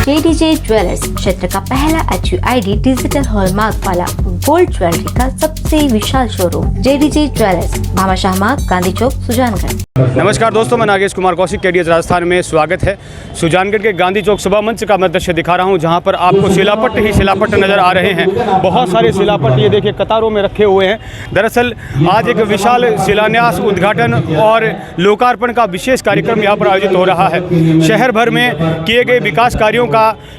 JDJ jewellers क्षेत्र का पहला HUID डिजिटल हॉलमार्क वाला गोल्ड ज्वेलरी का सबसे विशाल शोरूम JDJ ज्वेलर्स, भामाशाह मार्ग, गांधी चौक, सुजानगढ़। नमस्कार दोस्तों, मैं नागेश कुमार कौशिक, KDS राजस्थान में स्वागत है। सुजानगढ़ के गांधी चौक सभा मंच का मैं दृश्य दिखा रहा हूं, जहां पर आपको शिलापट्ट ही शिलापट्ट नज़र आ रहे हैं। बहुत सारे शिलापट्ट ये देखिए कतारों में रखे हुए हैं। दरअसल आज एक विशाल शिलान्यास, उद्घाटन और लोकार्पण का विशेष कार्यक्रम यहाँ पर आयोजित हो रहा है। शहर भर में किए गए विकास कार्यों का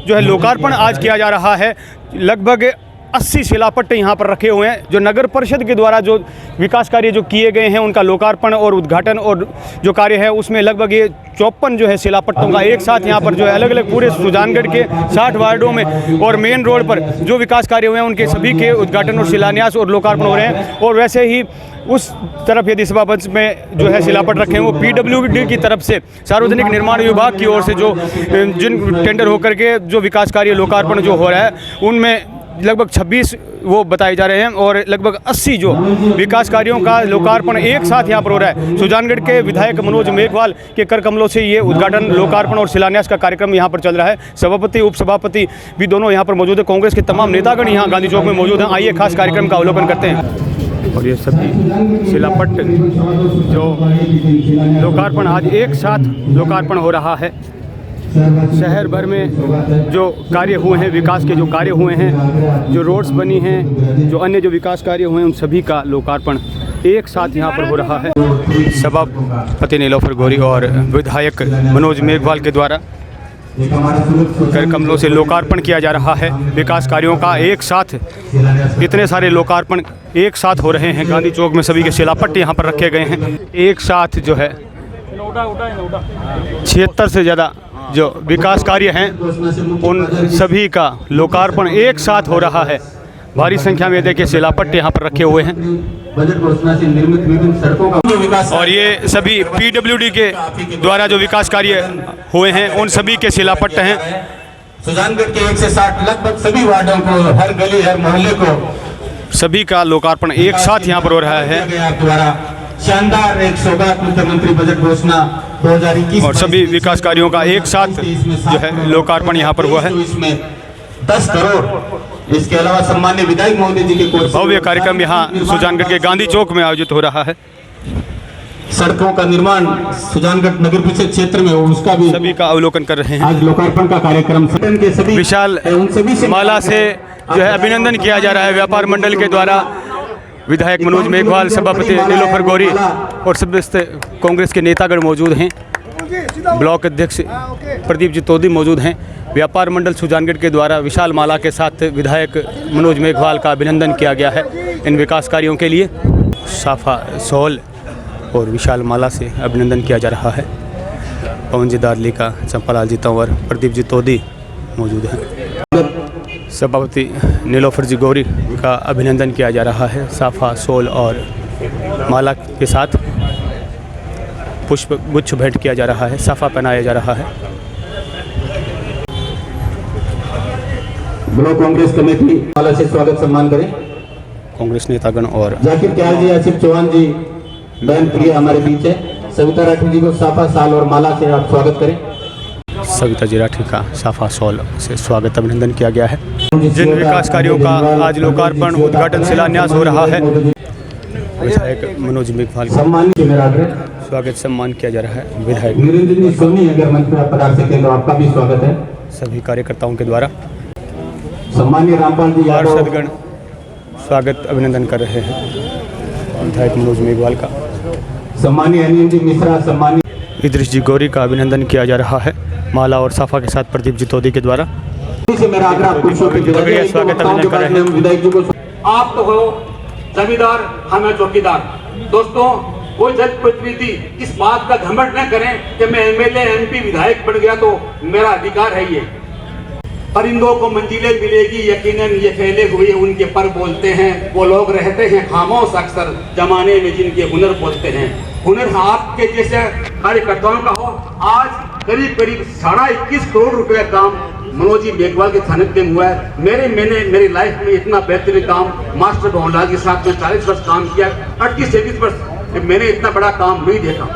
जो है लोकार्पण आज किया जा रहा है। लगभग 80 शिलापट्ट यहाँ पर रखे हुए हैं। जो नगर परिषद के द्वारा जो विकास कार्य जो किए गए हैं उनका लोकार्पण और उद्घाटन और जो कार्य है उसमें लगभग ये 54 जो है शिलापट्टों का एक साथ यहाँ पर जो है अलग अलग पूरे सुजानगढ़ के 60 वार्डों में और मेन रोड पर जो विकास कार्य हुए हैं उनके सभी के उद्घाटन और शिलान्यास और लोकार्पण हो रहे हैं। और वैसे ही उस तरफ यदि सभा मंच में जो है शिलापट्ट रखे हैं वो PWD की तरफ से, सार्वजनिक निर्माण विभाग की ओर से जो जिन टेंडर होकर के जो विकास कार्य लोकार्पण जो हो रहा है उनमें लगभग 26 वो बताए जा रहे हैं और लगभग 80 जो विकास कार्यों का लोकार्पण एक साथ यहाँ पर हो रहा है। सुजानगढ़ के विधायक मनोज मेघवाल के कर कमलों से ये उद्घाटन, लोकार्पण और शिलान्यास का कार्यक्रम यहाँ पर चल रहा है। सभापति, उपसभापति भी दोनों यहाँ पर मौजूद है। कांग्रेस के तमाम नेतागण यहाँ गांधी चौक में मौजूद हैं। आइए खास कार्यक्रम का अवलोकन करते हैं। और ये सभी शिलापट्ट जो लोकार्पण आज एक साथ लोकार्पण हो रहा है। शहर भर में जो कार्य हुए हैं, विकास के जो कार्य हुए हैं, जो रोड्स बनी हैं, जो अन्य जो विकास कार्य हुए हैं उन सभी का लोकार्पण एक साथ यहाँ पर हो रहा है। सभापति नीलोफर गौरी और विधायक मनोज मेघवाल के द्वारा कर कमलों से लोकार्पण किया जा रहा है। विकास कार्यों का एक साथ इतने सारे लोकार्पण एक साथ हो रहे हैं। गांधी चौक में सभी के शिलापट्ट यहाँ पर रखे गए हैं। एक साथ जो है 76 से ज़्यादा जो विकास कार्य हैं उन सभी का लोकार्पण एक साथ हो रहा है। भारी संख्या में देखिए शिलापट्ट यहाँ पर रखे हुए हैं। बजट घोषणा से निर्मित विभिन्न सड़कों का विकास और ये सभी PWD के द्वारा जो विकास कार्य हुए हैं उन सभी के शिलापट्ट हैं। सुजानगढ़ के 1 से 60 लगभग सभी वार्डों को, हर गली, हर मोहल्ले को सभी का लोकार्पण एक साथ यहाँ पर हो रहा है। शानदार एक सौगात मुख्यमंत्री बजट घोषणा 2021 और सभी विकास कार्यों का एक साथ जो है लोकार्पण यहाँ पर हुआ है। इसमें 10 करोड़, इसके अलावा सम्मान्य विधायक महोदय जी के भव्य कार्यक्रम यहाँ सुजानगढ़ के गांधी चौक में आयोजित हो रहा है। सड़कों का निर्माण सुजानगढ़ नगर परिषद क्षेत्र में हो, उसका भी सभी का अवलोकन कर रहे हैं। आज लोकार्पण का कार्यक्रम के सभी विशाल माला से जो है अभिनंदन किया जा रहा है व्यापार मंडल के द्वारा। विधायक मनोज मेघवाल, सभापति नीलोफर गौरी और सभी कांग्रेस के नेतागण मौजूद हैं। ब्लॉक अध्यक्ष प्रदीप जी तोदी मौजूद हैं। व्यापार मंडल सुजानगढ़ के द्वारा विशाल माला के साथ विधायक मनोज मेघवाल का अभिनंदन किया गया है इन विकास कार्यों के लिए। साफा सॉल और विशाल माला से अभिनंदन किया जा रहा है। पवन जी दार्लिका, चंपालाल जी तंवर, प्रदीप जी तोदी मौजूद हैं। सभापति नीलोफर जी गौरी का अभिनंदन किया जा रहा है। साफा सोल और माला के साथ पुष्प गुच्छ भेंट किया जा रहा है। साफा पहनाया जा रहा है। ब्लॉक कांग्रेस कमेटी माला से स्वागत सम्मान करें। कांग्रेस नेतागण और जाकिर क्याल जी, आसिफ चौहान जी, बहन प्रिय हमारे बीच है। सविता राठी जी को साफा साल और माला से आप स्वागत करें। सविता जी राठी का साफा सॉल से स्वागत अभिनंदन किया गया है। जिन विकास कार्यों का आज लोकार्पण, उद्घाटन, शिलान्यास हो रहा है, विधायक मनोज मेघवाल का स्वागत सम्मान किया जा रहा है। विधायक निरंजन सोनी अगर मंच पर पधार सकें तो आपका भी स्वागत है। सभी कार्यकर्ताओं के द्वारा सम्मानीय रामपाल जी पार्षदगण स्वागत अभिनंदन कर रहे हैं विधायक मनोज मेघवाल का। सम्मानीय अनिल जी मिश्रा, सम्मानीय इद्रिस जी गौरी का अभिनंदन किया जा रहा है माला और साफा के साथ प्रदीप जी तोदी के द्वारा। मेरा आग्रह स्वागत अभिनंदन कर रहे हैं। आप तो हो जमींदार, हम हैं चौकीदार। दोस्तों, कोई जनप्रतिनिधि इस बात का घमंड न करें कि मैं MLA, MP, विधायक बन गया तो मेरा अधिकार है। ये परिंदों को मंजिलें मिलेगी, यकीनन ये फैले हुए उनके पर बोलते हैं। वो लोग रहते हैं खामोश अक्सर जमाने में जिनके हुनर बोलते हैं। हुनर आपके जैसे कार्यकर्ताओं का हो। आज करीब 21.5 करोड़ रुपए का काम मनोज जी मेघवाल के थाने में हुआ है। मैंने मेरी लाइफ में इतना बेहतरीन काम मास्टर भवनलाल के साथ में 40 वर्ष काम किया, 38-39 वर्ष मैंने इतना बड़ा काम नहीं देखा।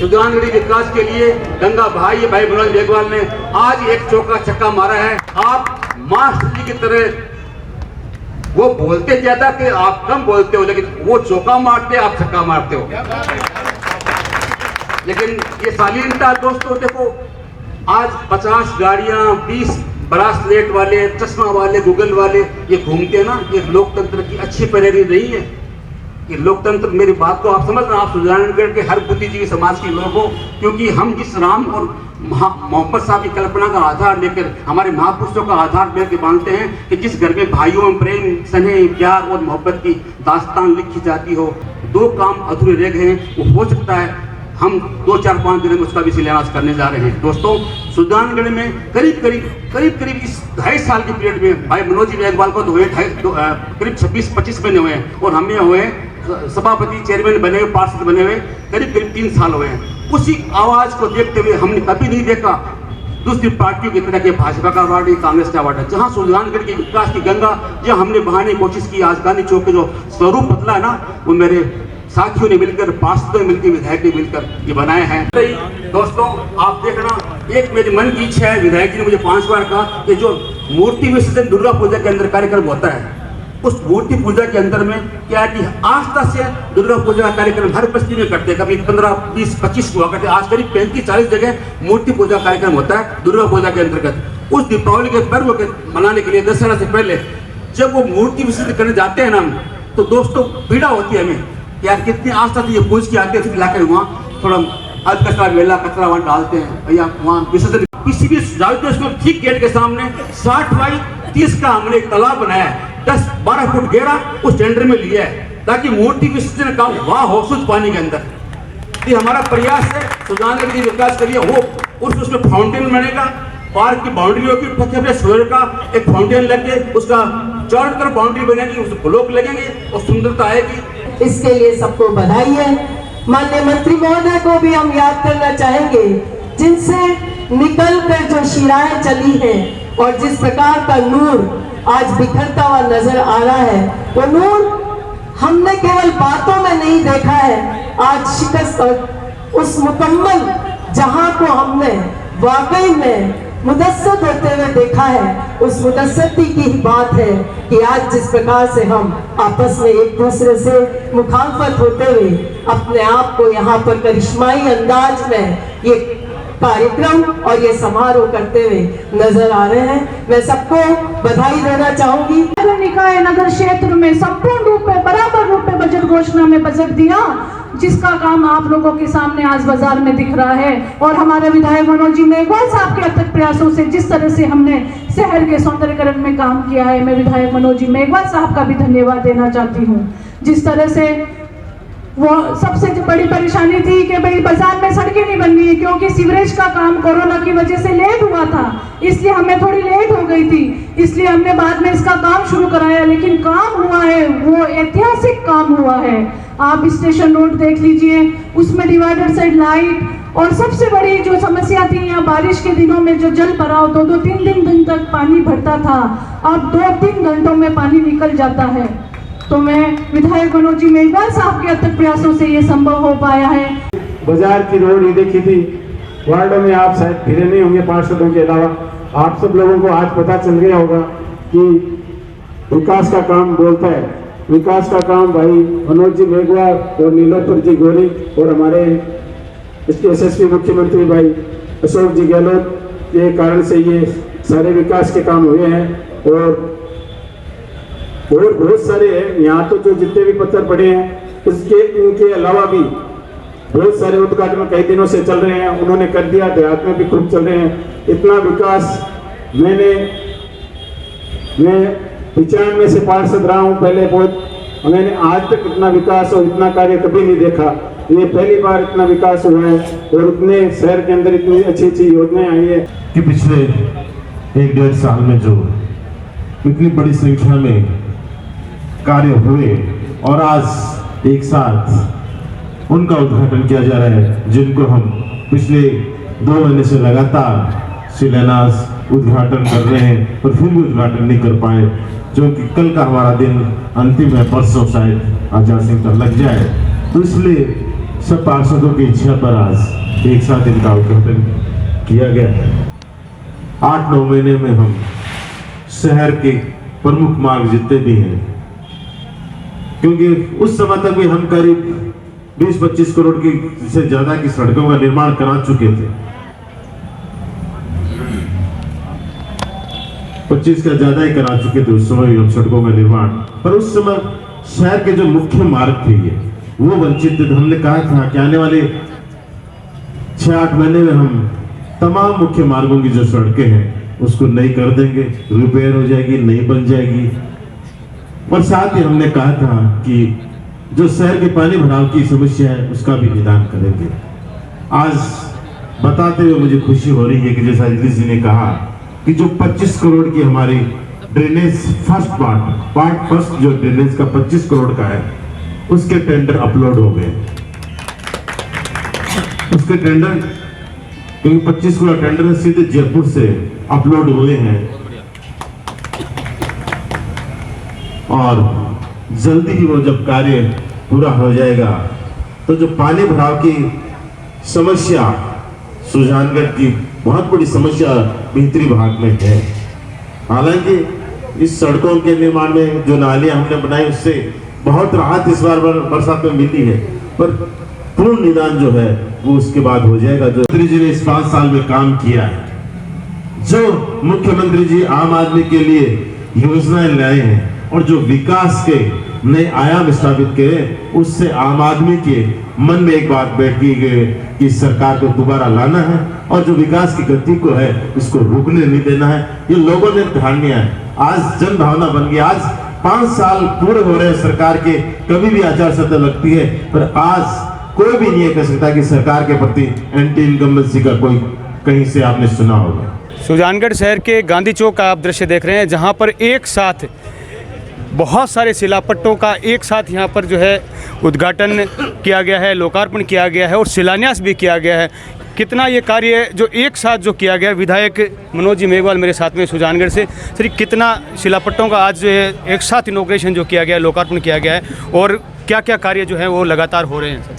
सुजानगढ़ी विकास के लिए गंगा भाई मनोज मेघवाल ने आज एक चौका छक्का मारा है। आप मास्टर जी की तरह वो बोलते ज्यादा कि आप कम बोलते हो, लेकिन वो चौका मारते आप छक्का मारते हो। लेकिन ये शालीनता दोस्तों देखो, आज 50 गाड़ियां 20 ब्रासलेट वाले, चश्मा वाले, गूगल वाले ये घूमते हैं ना, ये लोकतंत्र की अच्छी पैरवी नहीं है। ये लोकतंत्र, मेरी बात को आप समझना, आप सुजानगढ़ के हर बुद्धिजीवी समाज के लोगों को, क्योंकि हम जिस राम और मोहम्मद साहब की कल्पना का आधार लेकर, हमारे महापुरुषों का आधार लेकर मानते हैं कि जिस घर में भाइयों में प्रेम, स्नेह, प्यार और मोहब्बत की दास्तान लिखी जाती हो, दो काम अधूरे रह गए हैं। वो हो सकता है हम 2-4-5 दिन में उसका भी शिलान्यास करने जा रहे हैं। दोस्तों, सुजानगढ़ में करीब इस 2.5 साल के पीरियड में भाई मनोज जी मेघवाल को करीब 26-25 महीने हुए हैं, और हमें हुए सभापति, चेयरमैन बने हुए, पार्षद बने हुए करीब 3 साल हुए हैं। उसी आवाज को देखते हुए हमने कभी नहीं देखा दूसरी पार्टियों की तरह के भाजपा का अवार्ड, कांग्रेस का अवार्ड है। जहां सुजानगढ़ की विकास की गंगा, जहां हमने बहाने की कोशिश की, आज गांधी चौक के जो स्वरूप बदला है ना, वो मेरे साथियों ने मिलकर, पार्षदों ने मिलकर, विधायक ने मिलकर ये बनाए हैं। दोस्तों, आप देखना, एक मेरे मन की इच्छा है, विधायक जी ने मुझे 5 बार कहा कि जो मूर्ति विसर्जन दुर्गा पूजा के अंदर कार्यक्रम होता है, उस मूर्ति पूजा के अंदर में क्या कि आस्था से दुर्गा पूजा का कार्यक्रम हर बस्ती में करते हैं। कभी 15, 20, 25 हुआ करते, आज करीब 35-40 जगह मूर्ति पूजा कार्यक्रम होता है दुर्गा पूजा के अंतर्गत। उस दीपावली के पर्व के मनाने के लिए दशहरा से पहले जब वो मूर्ति विसर्जन करने जाते हैं ना, तो दोस्तों पीड़ा होती है हमें, यार कितनी आस्था से ये पूज के आते हैं, फिर लाकर वहाँ थोड़ा अध कचरा वेला कचरा वहाँ डालते हैं, भैया वहाँ विसर्जन किसी भी ठीक गेट के सामने 60 बाई 30 का हमने एक तालाब बनाया है, 10-12 फुट गहरा, उस टेंडर में लिया है ताकि मूर्ति विसर्जन का वहाँ हो शुद्ध पानी के अंदर। ये हमारा प्रयास है सुजानगढ़ की विकास के लिए हो। उसमें फाउंटेन बनेगा, पार्क की बाउंड्री होगी, सूर्य का एक फाउंटेन लगे, उसका चारों तरफ बाउंड्री बनेगी, उस ब्लॉक लगेंगे और सुंदरता आएगी। इसके लिए सबको बधाई है। माननीय मंत्री महोदय को भी हम याद करना चाहेंगे, जिनसे निकल कर जो शिराएं चली हैं और जिस प्रकार का नूर आज बिखरता हुआ नजर आ रहा है, वो नूर हमने केवल बातों में नहीं देखा है, आज शिकस्त और उस मुकम्मल जहां को हमने वाकई में मुदस्सत होते हुए देखा है। उस मुदस्सती की ही बात है कि आज जिस प्रकार से हम आपस में एक दूसरे से मुखालफत होते हुए अपने आप को यहाँ पर करिश्माई अंदाज में ये कार्यक्रम और ये समारोह करते हुए नजर आ रहे हैं। मैं सबको बधाई देना चाहूंगी। नगर निकाय नगर क्षेत्र में संपूर्ण रूप में बराबर रूप में बजट घोषणा में बजट दिया, जिसका काम आप लोगों के सामने आज बाजार में दिख रहा है। और हमारे विधायक मनोज जी मेघवाल साहब के अथक प्रयासों से जिस तरह से हमने शहर के सौंदर्यकरण में काम किया है, मैं विधायक मनोज जी मेघवाल साहब का भी धन्यवाद देना चाहती हूँ। जिस तरह से वो सबसे बड़ी परेशानी थी कि भाई बाजार में सड़कें नहीं बन रही है, क्योंकि सीवरेज का काम कोरोना की वजह से लेट हुआ था, इसलिए हमें थोड़ी लेट हो गई थी, इसलिए हमने बाद में इसका काम शुरू कराया। लेकिन काम हुआ है, वो ऐतिहासिक काम हुआ है। आप स्टेशन रोड देख लीजिए, उसमें डिवाइडर साइड लाइट, और सबसे बड़ी जो समस्या थी यहाँ बारिश के दिनों में जो जल भराव 2-3 दिन तक पानी भरता था, अब 2-3 घंटों में पानी निकल जाता है। तो मैं विधायक मनोज जी मेघवाल साहब के अथक प्रयासों से ये संभव हो पाया है। बाजार की रोड ये देखी थी, वार्डों में आप शायद फिरे नहीं होंगे पार्षदों के अलावा, आप सब लोगों को आज पता चल गया होगा कि विकास का काम बोलता है। विकास का काम भाई मनोज जी मेघवाल और नीलोत्पल जी गोरी और हमारे इसके यशस्वी मुख्यमंत्री भाई अशोक जी गहलोत के कारण से ये सारे विकास के काम हुए हैं। और बहुत सारे हैं यहाँ, तो जो जितने भी पत्थर पड़े हैं इसके इनके अलावा भी बहुत सारे उद्घाटन कई दिनों से चल रहे हैं, उन्होंने कर दिया, देहात में भी खूब चल रहे हैं। इतना विकास मैं 95 से पार्षद रहा हूँ, पहले मैंने आज तक इतना विकास और इतना कार्य कभी नहीं देखा। ये पहली बार इतना विकास हुआ है और उतने शहर के अंदर इतनी अच्छी योजनाएं आई है कि पिछले 1-1.5 साल में जो इतनी बड़ी संख्या में कार्य हुए और आज एक साथ उनका उद्घाटन किया जा रहा है, जिनको हम पिछले 2 महीने से लगातार शिलान्यास उद्घाटन कर रहे हैं और फिर भी उद्घाटन नहीं कर पाए, जो कि कल का हमारा दिन अंतिम है, परसों शायद आचार संहिता लग जाए। तो इसलिए सब पार्षदों की इच्छा पर आज एक साथ इनका उद्घाटन किया गया है। 8-9 महीने में हम शहर के प्रमुख मार्ग जितने भी हैं, क्योंकि उस समय तक भी हम करीब 20-25 करोड़ की से ज्यादा की सड़कों का निर्माण करा चुके थे। 25 का ज्यादा ही करा चुके थे उस समय भी हम सड़कों का निर्माण। पर उस समय शहर के जो मुख्य मार्ग थे ये वो वंचित थे। हमने कहा था कि आने वाले 6-8 महीने में हम तमाम मुख्य मार्गों की जो सड़कें हैं उसको नई कर देंगे, रिपेयर हो जाएगी, नई बन जाएगी। और साथ ही हमने कहा था कि जो शहर के पानी भराव की समस्या है उसका भी निदान करेंगे। आज बताते हुए मुझे खुशी हो रही है कि जैसा अजली जी ने कहा कि जो 25 करोड़ की हमारी ड्रेनेज पार्ट फर्स्ट जो ड्रेनेज का 25 करोड़ का है उसके टेंडर अपलोड हो गए। उसके टेंडर, क्योंकि 25 करोड़ टेंडर सीधे जयपुर से अपलोड हुए हैं और जल्दी ही वो जब कार्य पूरा हो जाएगा तो जो पानी भराव की समस्या सुजानगढ़ की बहुत बड़ी समस्या भीतरी भाग में है। हालांकि इस सड़कों के निर्माण में जो नालियां हमने बनाई उससे बहुत राहत इस बार बरसात में मिली है, पर पूर्ण निदान जो है वो उसके बाद हो जाएगा। जो मंत्री जी ने इस 5 साल में काम किया है, जो मुख्यमंत्री जी आम आदमी के लिए योजनाएं लाए हैं और जो विकास के नए आयाम स्थापित किए, उससे आम आदमी के मन में एक बात बैठ गई कि सरकार को दोबारा लाना है और जो विकास की गति को है इसको रुकने नहीं देना है। ये लोगों ने ध्यान दिया है, आज जन भावना बन गई। आज 5 साल पूरे हो रहे हैं सरकार के, कभी भी आचार संहिता लगती है पर आज कोई भी नहीं कह सकता कि सरकार के प्रति एंटी इनकम्बेंसी का कोई कहीं से आपने सुना होगा। सुजानगढ़ शहर के गांधी चौक का आप दृश्य देख रहे हैं, जहां पर एक साथ बहुत सारे शिलापट्टों का एक साथ यहाँ पर जो है उद्घाटन किया गया है, लोकार्पण किया गया है और शिलान्यास भी किया गया है। कितना ये कार्य जो एक साथ जो किया गया, विधायक मनोज जी मेघवाल मेरे साथ में सुजानगढ़ से, सर कितना शिलापट्टों का आज जो है एक साथ इनॉग्रेशन जो किया गया है, लोकार्पण किया गया है और क्या क्या कार्य जो है वो लगातार हो रहे हैं सर?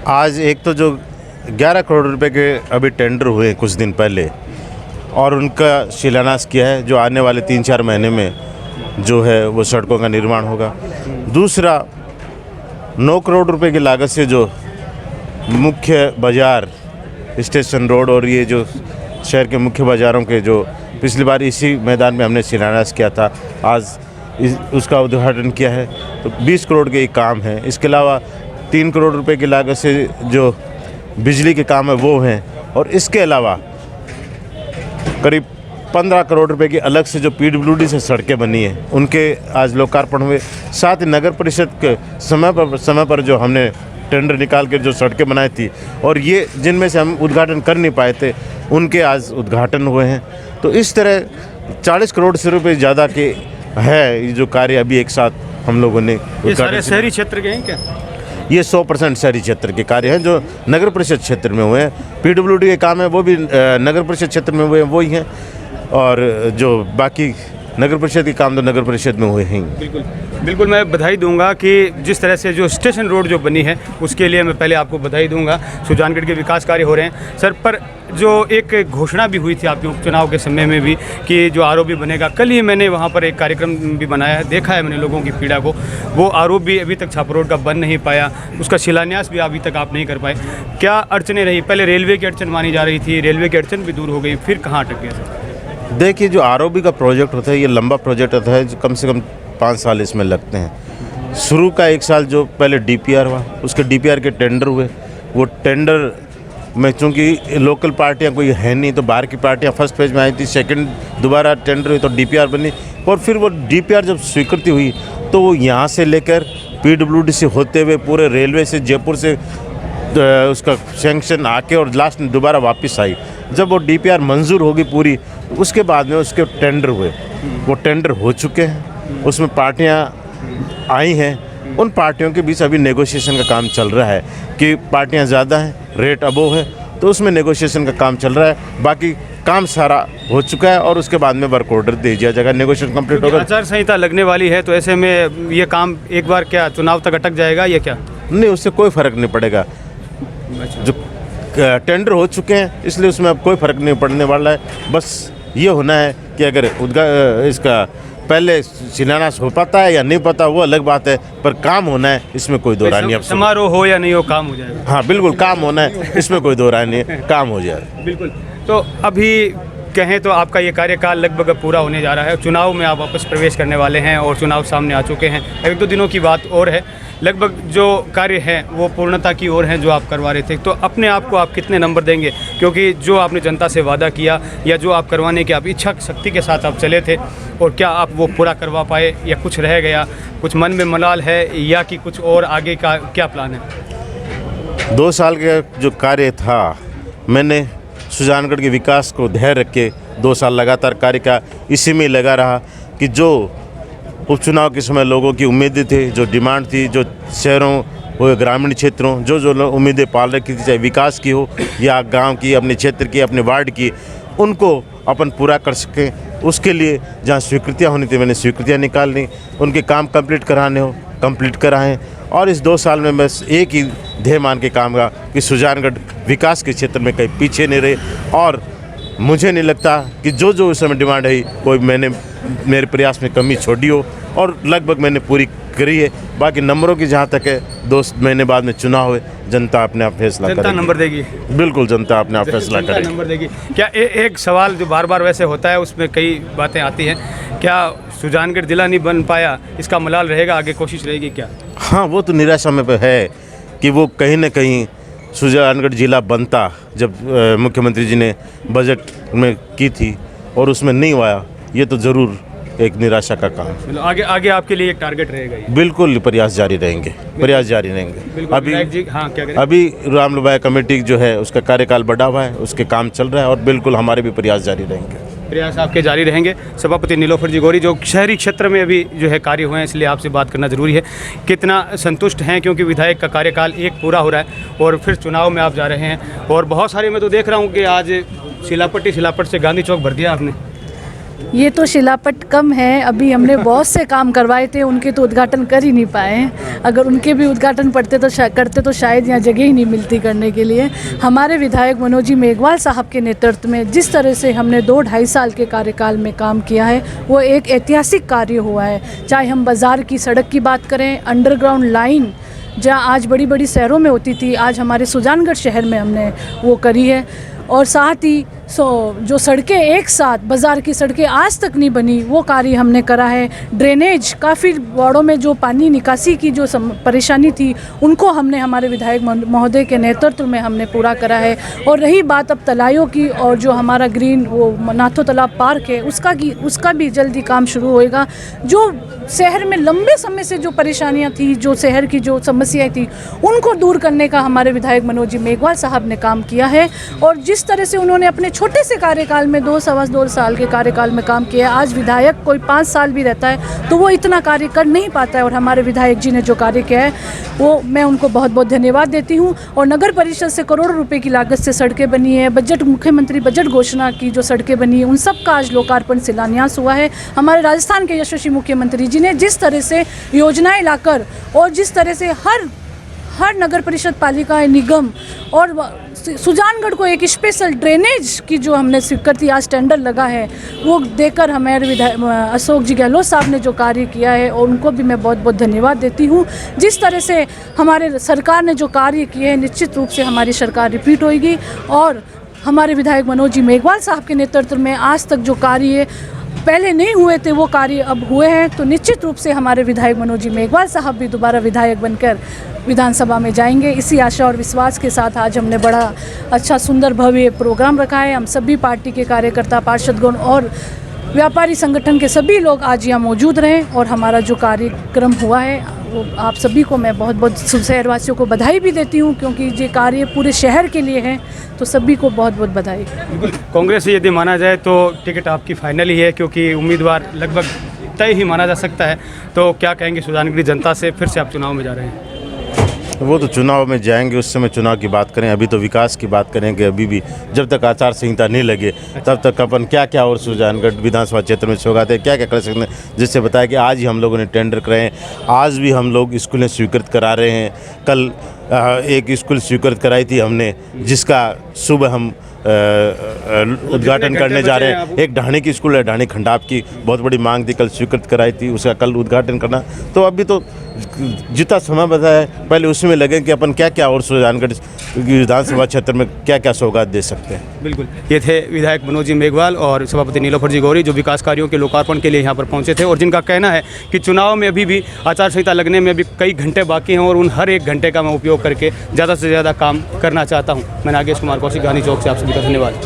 आज एक तो जो 11 करोड़ रुपए के अभी टेंडर हुए कुछ दिन पहले और उनका शिलान्यास किया है, जो आने वाले 3-4 महीने में जो है वो सड़कों का निर्माण होगा। दूसरा 9 करोड़ रुपए की लागत से जो मुख्य बाज़ार स्टेशन रोड और ये जो शहर के मुख्य बाज़ारों के जो पिछली बार इसी मैदान में हमने शिलान्यास किया था, आज उसका उद्घाटन किया है। तो 20 करोड़ के काम है। इसके अलावा 3 करोड़ रुपए की लागत से जो बिजली के काम है वो हैं और इसके अलावा करीब 15 करोड़ रुपए की अलग से जो PWD से सड़कें बनी हैं उनके आज लोकार्पण हुए। साथ ही नगर परिषद के समय पर जो हमने टेंडर निकाल कर जो सड़कें बनाई थी और ये जिनमें से हम उद्घाटन कर नहीं पाए थे उनके आज उद्घाटन हुए हैं। तो इस तरह 40 करोड़ से रुपये ज़्यादा के है ये जो कार्य अभी एक साथ हम लोगों ने। ये सारे शहरी क्षेत्र के हैं क्या? ये 100% शहरी क्षेत्र के कार्य हैं जो नगर परिषद क्षेत्र में हुए हैं। PWD के काम है वो भी नगर परिषद क्षेत्र में हुए हैं, वही हैं, और जो बाकी नगर परिषद के काम तो नगर परिषद में हुए हैं। बिल्कुल बिल्कुल, मैं बधाई दूंगा कि जिस तरह से जो स्टेशन रोड जो बनी है उसके लिए मैं पहले आपको बधाई दूंगा। सुजानगढ़ के विकास कार्य हो रहे हैं सर, पर जो एक घोषणा भी हुई थी आपके उपचुनाव के समय में भी कि जो आरओबी बनेगा, कल ही मैंने वहाँ पर एक कार्यक्रम भी बनाया है, देखा है मैंने लोगों की पीड़ा को। वो आरओबी अभी तक छापर रोड का बन नहीं पाया, उसका शिलान्यास भी अभी तक आप नहीं कर पाए। क्या अड़चनें रही? पहले रेलवे की अड़चन मानी जा रही थी, रेलवे की अड़चन भी दूर हो गई, फिर कहाँ अटक गया सर? देखिए, जो आरओबी का प्रोजेक्ट होता है ये लंबा प्रोजेक्ट होता है, कम से कम 5 साल इसमें लगते हैं। शुरू का 1 साल जो पहले DPR हुआ, उसके DPR के टेंडर हुए। वो टेंडर में चूँकि लोकल पार्टियां कोई है नहीं, तो बाहर की पार्टियां फर्स्ट फेज में आई थी, सेकंड दोबारा टेंडर हुई तो DPR बनी, और फिर वो DPR जब स्वीकृति हुई तो वो यहाँ से लेकर PWD से होते हुए पूरे रेलवे से जयपुर से उसका सैंक्शन आके और लास्ट में दोबारा वापस आई। जब वो DPR मंजूर होगी पूरी, उसके बाद में उसके टेंडर हुए। वो टेंडर हो चुके हैं, उसमें पार्टियां आई हैं। उन पार्टियों के बीच अभी नेगोशिएशन का काम चल रहा है कि पार्टियां ज़्यादा हैं, रेट अबोव है, तो उसमें नेगोशिएशन का काम चल रहा है। बाकी काम सारा हो चुका है और उसके बाद में वर्क ऑर्डर दे दिया जाएगा, नेगोशिएशन कंप्लीट होगा। आचार संहिता लगने वाली है, तो ऐसे में ये काम एक बार क्या चुनाव तक अटक जाएगा या क्या? नहीं, उससे कोई फ़र्क नहीं पड़ेगा। जो टेंडर हो चुके हैं इसलिए उसमें अब कोई फ़र्क नहीं पड़ने वाला है। बस ये होना है कि अगर इसका पहले शिलान्यास हो पाता है या नहीं पता वो अलग बात है, पर काम होना है, इसमें कोई दो राय नहीं। अब समारोह हो या नहीं हो, काम हो जाएगा। हाँ बिल्कुल, काम होना है, इसमें कोई दो राय नहीं है, काम हो जाएगा। बिल्कुल। तो अभी कहें तो आपका ये कार्यकाल लगभग पूरा होने जा रहा है, चुनाव में आप वापस प्रवेश करने वाले हैं और चुनाव सामने आ चुके हैं। 1-2 दिनों की बात और है, लगभग जो कार्य हैं वो पूर्णता की ओर हैं जो आप करवा रहे थे। तो अपने आप को आप कितने नंबर देंगे, क्योंकि जो आपने जनता से वादा किया या जो आप करवाने की आप इच्छा शक्ति के साथ आप चले थे, और क्या आप वो पूरा करवा पाए या कुछ रह गया, कुछ मन में मलाल है या कि कुछ और आगे का क्या प्लान है? 2 साल का जो कार्य था, मैंने सुजानगढ़ के विकास को धैर्य रख के 2 साल लगातार कार्य का इसी में लगा रहा कि जो उपचुनाव के समय लोगों की उम्मीदें थी, जो डिमांड थी, जो शहरों व ग्रामीण क्षेत्रों जो उम्मीदें पाल रखी थी, चाहे विकास की हो या गांव की, अपने क्षेत्र की, अपने वार्ड की, उनको अपन पूरा कर सकें। उसके लिए जहां स्वीकृतियां होनी थी मैंने स्वीकृतियां निकालनी, उनके काम कंप्लीट कराने हो कंप्लीट कराएं। और इस 2 साल में बस एक ही ध्येय मान के काम का कि सुजानगढ़ विकास के क्षेत्र में कहीं पीछे नहीं रहे। और मुझे नहीं लगता कि जो उस समय डिमांड है कोई मैंने मेरे प्रयास में कमी छोड़ी हो, और लगभग मैंने पूरी करी है। बाकी नंबरों की जहाँ तक है, 2 महीने बाद में चुनाव हुए, जनता अपने आप फैसला करेगी। जनता नंबर देगी। बिल्कुल, जनता अपने आप फैसला करेगी, नंबर देगी। क्या एक सवाल जो बार बार वैसे होता है, उसमें कई बातें आती हैं, क्या सुजानगढ़ जिला नहीं बन पाया, इसका मलाल रहेगा, आगे कोशिश रहेगी क्या? हाँ, वो तो निराशा में है कि वो कहीं ना कहीं सुजानगढ़ जिला बनता, जब मुख्यमंत्री जी ने बजट में की थी और उसमें नहीं हुआ, ये तो ज़रूर एक निराशा का काम। आगे आपके लिए एक टारगेट रहेगा ये? बिल्कुल, प्रयास जारी रहेंगे, प्रयास जारी रहेंगे। अभी रामलुभाया कमेटी जो है उसका कार्यकाल बढ़ा हुआ है, उसके काम चल रहा है, और बिल्कुल हमारे भी प्रयास जारी रहेंगे। प्रयास आपके जारी रहेंगे। सभापति नीलोफर जी गौरी, जो शहरी क्षेत्र में अभी जो है कार्य हुए हैं, इसलिए आपसे बात करना ज़रूरी है, कितना संतुष्ट हैं, क्योंकि विधायक का कार्यकाल एक पूरा हो रहा है और फिर चुनाव में आप जा रहे हैं, और बहुत सारे मैं तो देख रहा हूँ कि आज शिलापट से गांधी चौक भर दिया आपने। ये तो शिलापट कम है, अभी हमने बहुत से काम करवाए थे, उनके तो उद्घाटन कर ही नहीं पाए हैं। अगर उनके भी उद्घाटन करते तो शायद यहाँ जगह ही नहीं मिलती करने के लिए। हमारे विधायक मनोज जी मेघवाल साहब के नेतृत्व में जिस तरह से हमने 2-2.5 साल के कार्यकाल में काम किया है, वो एक ऐतिहासिक कार्य हुआ है। चाहे हम बाज़ार की सड़क की बात करें, अंडरग्राउंड लाइन जहाँ आज बड़ी बड़ी शहरों में होती थी, आज हमारे सुजानगढ़ शहर में हमने वो करी है। और साथ ही जो सड़कें एक साथ बाज़ार की सड़कें आज तक नहीं बनी, वो कार्य हमने करा है। ड्रेनेज, काफ़ी वार्डों में जो पानी निकासी की जो परेशानी थी, उनको हमने हमारे विधायक महोदय के नेतृत्व में हमने पूरा करा है। और रही बात अब तलाइयों की, और जो हमारा ग्रीन वो नाथो तालाब पार्क है, उसका भी जल्दी काम शुरू होएगा। जो शहर में लंबे समय से जो परेशानियां थी, जो शहर की जो समस्याएं थी, उनको दूर करने का हमारे विधायक मनोज जी मेघवाल साहब ने काम किया है। और जिस तरह से उन्होंने अपने छोटे से कार्यकाल में 2 साल के कार्यकाल में काम किया है, आज विधायक कोई 5 साल भी रहता है तो वो इतना कार्य कर नहीं पाता है। और हमारे विधायक जी ने जो कार्य किया है, वो मैं उनको बहुत बहुत धन्यवाद देती हूँ। और नगर परिषद से करोड़ों रुपए की लागत से सड़कें बनी है, मुख्यमंत्री बजट घोषणा की जो सड़कें बनी है, उन सब का आज लोकार्पण शिलान्यास हुआ है। हमारे राजस्थान के यशस्वी मुख्यमंत्री जी ने जिस तरह से योजनाएं लाकर, और जिस तरह से हर नगर परिषद, पालिका, निगम और सुजानगढ़ को एक स्पेशल ड्रेनेज की जो हमने स्वीकृति आज टेंडर लगा है, वो देकर हमारे विधायक अशोक जी गहलोत साहब ने जो कार्य किया है, और उनको भी मैं बहुत बहुत धन्यवाद देती हूँ। जिस तरह से हमारे सरकार ने जो कार्य किए हैं, निश्चित रूप से हमारी सरकार रिपीट होगी। और हमारे विधायक मनोज जी मेघवाल साहब के नेतृत्व में आज तक जो कार्य पहले नहीं हुए थे, वो कार्य अब हुए हैं। तो निश्चित रूप से हमारे विधायक मनोज जी मेघवाल साहब भी दोबारा विधायक बनकर विधानसभा में जाएंगे। इसी आशा और विश्वास के साथ आज हमने बड़ा अच्छा सुंदर भव्य प्रोग्राम रखा है। हम सभी पार्टी के कार्यकर्ता, पार्षदगण और व्यापारी संगठन के सभी लोग आज यहाँ मौजूद रहे, और हमारा जो कार्यक्रम हुआ है, वो आप सभी को मैं बहुत बहुत शहरवासियों को बधाई भी देती हूँ, क्योंकि ये कार्य पूरे शहर के लिए है। तो सभी को बहुत बहुत बधाई। कांग्रेस से यदि माना जाए तो टिकट आपकी फाइनल ही है, क्योंकि उम्मीदवार लगभग तय ही माना जा सकता है। तो क्या कहेंगे सुजानगढ़ जनता से, फिर से आप चुनाव में जा रहे हैं? वो तो चुनाव में जाएंगे, उस समय चुनाव की बात करें। अभी तो विकास की बात करेंगे। अभी भी जब तक आचार संहिता नहीं लगे तब तक अपन क्या क्या और सुजानगढ़ विधानसभा क्षेत्र में सौगात है, क्या क्या कर सकते हैं। जिससे बताया कि आज ही हम लोगों ने टेंडर कराए, आज भी हम लोग स्कूलें स्वीकृत करा रहे हैं। कल एक स्कूल स्वीकृत कराई थी हमने, जिसका सुबह हम उद्घाटन करने जा रहे हैं। एक ढाणी की स्कूल है, ढाणी खंडाप की, बहुत बड़ी मांग थी, कल स्वीकृत कराई थी, उसका कल उद्घाटन करना। तो अभी तो जितना समय बचा है पहले उसमें लगे कि अपन क्या क्या और सुजानगढ़ विधानसभा क्षेत्र में क्या क्या सौगात दे सकते हैं। बिल्कुल, ये थे विधायक मनोज जी मेघवाल और सभापति नीलोफर जी गौरी, जो विकास कार्यों के लोकार्पण के लिए यहाँ पर पहुँचे थे और जिनका कहना है कि चुनाव में अभी भी आचार संहिता लगने में अभी कई घंटे बाकी हैं और उन हर एक घंटे का मैं उपयोग करके ज़्यादा से ज़्यादा काम करना चाहता हूँ। मैं नागेश कुमार कौशिक, गांधी चौक से आप सभी का धन्यवाद।